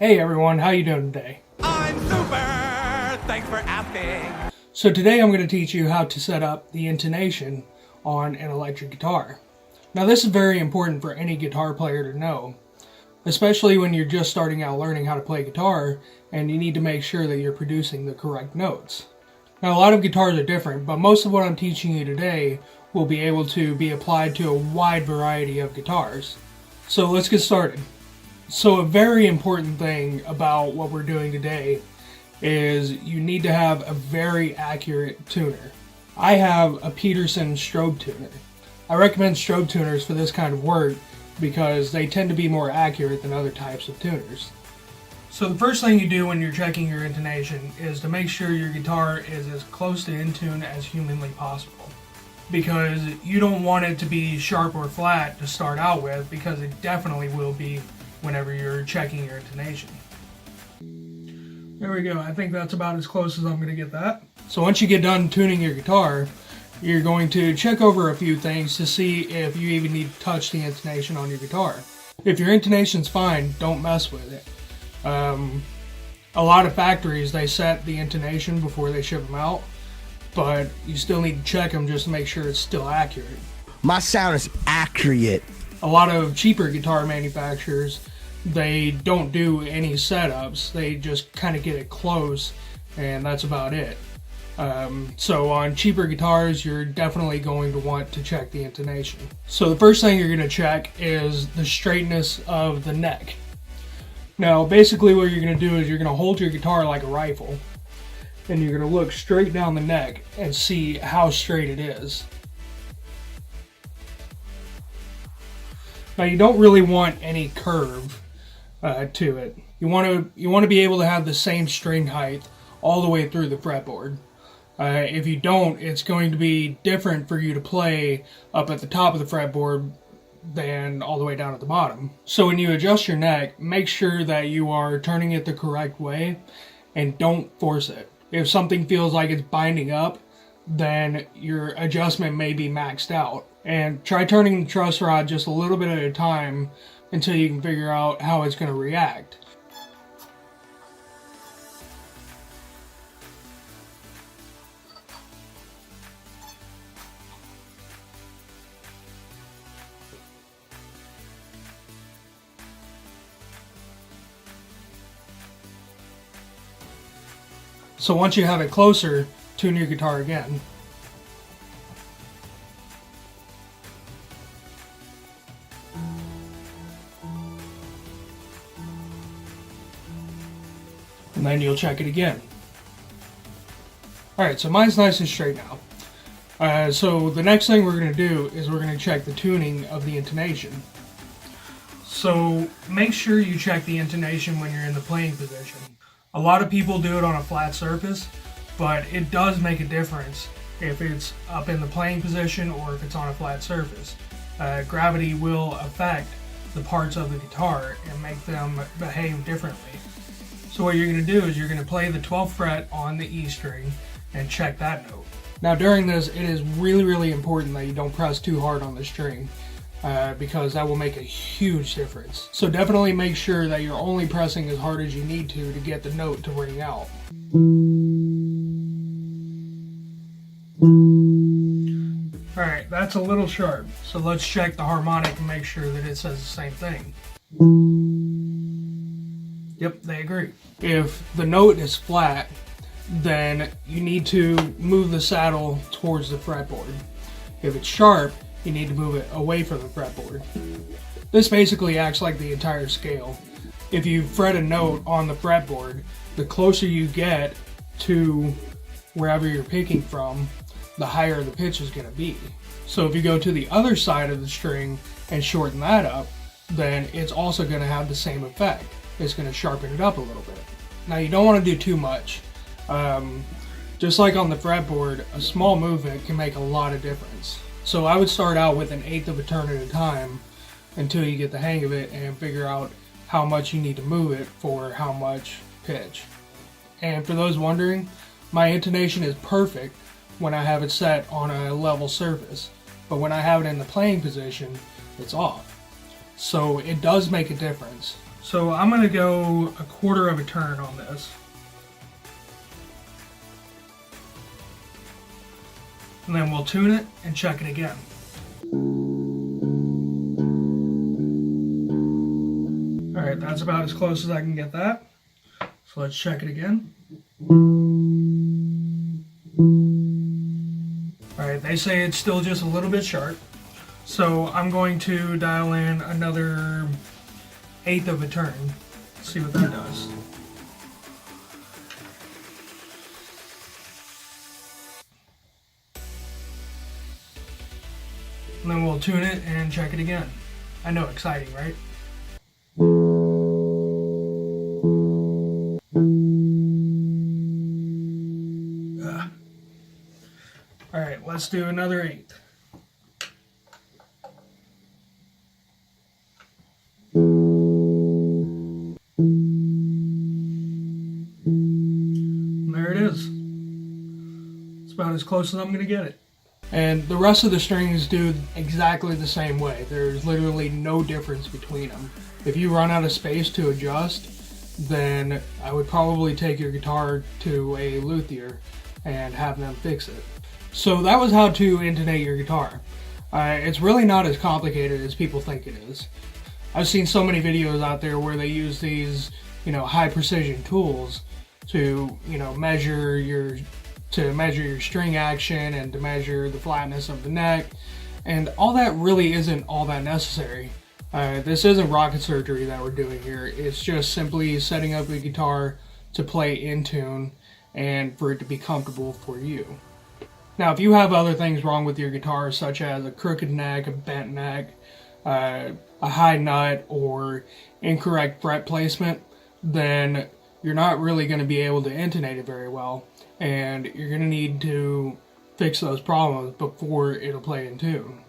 Hey everyone, how you doing today? I'm super! Thanks for asking! So today I'm going to teach you how to set up the intonation on an electric guitar. Now this is very important for any guitar player to know, especially when you're just starting out learning how to play guitar and you need to make sure that you're producing the correct notes. Now a lot of guitars are different, but most of what I'm teaching you today will be able to be applied to a wide variety of guitars. So let's get started. So a very important thing about what we're doing today is you need to have a very accurate tuner. I have a Peterson strobe tuner. I recommend strobe tuners for this kind of work because they tend to be more accurate than other types of tuners. So the first thing you do when you're checking your intonation is to make sure your guitar is as close to in tune as humanly possible. Because you don't want it to be sharp or flat to start out with, because it definitely will be whenever you're checking your intonation. There we go. I think that's about as close as I'm going to get that. So once you get done tuning your guitar, you're going to check over a few things to see if you even need to touch the intonation on your guitar. If your intonation's fine, don't mess with it. A lot of factories, they set the intonation before they ship them out, but you still need to check them just to make sure it's still accurate. My sound is accurate. A lot of cheaper guitar manufacturers, they don't do any setups. They just kind of get it close, and that's about it. So on cheaper guitars, you're definitely going to want to check the intonation. So the first thing you're going to check is the straightness of the neck. Now basically what you're going to do is you're going to hold your guitar like a rifle, and you're going to look straight down the neck and see how straight it is. Now you don't really want any curve to it. You want to be able to have the same string height all the way through the fretboard. If you don't, it's going to be different for you to play up at the top of the fretboard than all the way down at the bottom. So when you adjust your neck, make sure that you are turning it the correct way and don't force it. If something feels like it's binding up, then your adjustment may be maxed out. And try turning the truss rod just a little bit at a time until you can figure out how it's going to react. So once you have it closer, tune your guitar again. And then you'll check it again. Alright, so mine's nice and straight now. So the next thing we're going to do is we're going to check the tuning of the intonation. So make sure you check the intonation when you're in the playing position. A lot of people do it on a flat surface, but it does make a difference if it's up in the playing position or if it's on a flat surface. Gravity will affect the parts of the guitar and make them behave differently. So what you're going to do is you're going to play the 12th fret on the E string and check that note. Now during this, it is really important that you don't press too hard on the string because that will make a huge difference. So definitely make sure that you're only pressing as hard as you need to get the note to ring out. Alright, that's a little sharp, so let's check the harmonic and make sure that it says the same thing. Yep, they agree. If the note is flat, then you need to move the saddle towards the fretboard. If it's sharp, you need to move it away from the fretboard. This basically acts like the entire scale. If you fret a note on the fretboard, the closer you get to wherever you're picking from, the higher the pitch is going to be. So if you go to the other side of the string and shorten that up, then it's also going to have the same effect. It's going to sharpen it up a little bit. Now you don't want to do too much. Just like on the fretboard, a small movement can make a lot of difference. So I would start out with 1/8 of a turn at a time until you get the hang of it and figure out how much you need to move it for how much pitch. And for those wondering, my intonation is perfect when I have it set on a level surface, but when I have it in the playing position, it's off. So it does make a difference. So I'm going to go 1/4 of a turn on this. And then we'll tune it and check it again. Alright, that's about as close as I can get that. So let's check it again. Alright, they say it's still just a little bit sharp. So I'm going to dial in another 1/8 of a turn. See what that does. And then we'll tune it and check it again. I know, exciting, right? Alright, let's do another 1/8. And there it is. It's about as close as I'm going to get it. And the rest of the strings do exactly the same way. There's literally no difference between them. If you run out of space to adjust, then I would probably take your guitar to a luthier and have them fix it. So that was how to intonate your guitar. It's really not as complicated as people think it is. I've seen so many videos out there where they use these, high precision tools to, measure your string action and to measure the flatness of the neck, and all that really isn't all that necessary. This isn't rocket surgery that we're doing here. It's just simply setting up the guitar to play in tune and for it to be comfortable for you. Now, if you have other things wrong with your guitar, such as a crooked neck, a bent neck, a high nut, or incorrect fret placement, then you're not really going to be able to intonate it very well, and you're going to need to fix those problems before it'll play in tune.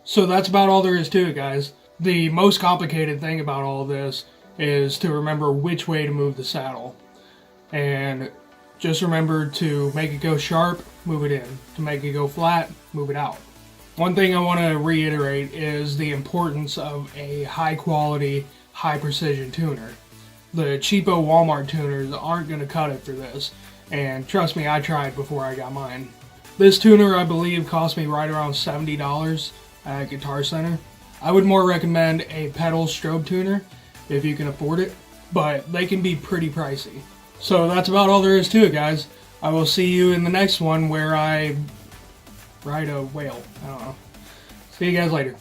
So that's about all there is to it, guys. The most complicated thing about all this is to remember which way to move the saddle. And just remember to make it go sharp, move it in. To make it go flat, move it out. One thing I want to reiterate is the importance of a high quality, high precision tuner. The cheapo Walmart tuners aren't going to cut it for this. And trust me, I tried before I got mine. This tuner, I believe, cost me right around $70 at Guitar Center. I would more recommend a pedal strobe tuner if you can afford it, but they can be pretty pricey. So that's about all there is to it, guys. I will see you in the next one where I ride a whale. I don't know. See you guys later.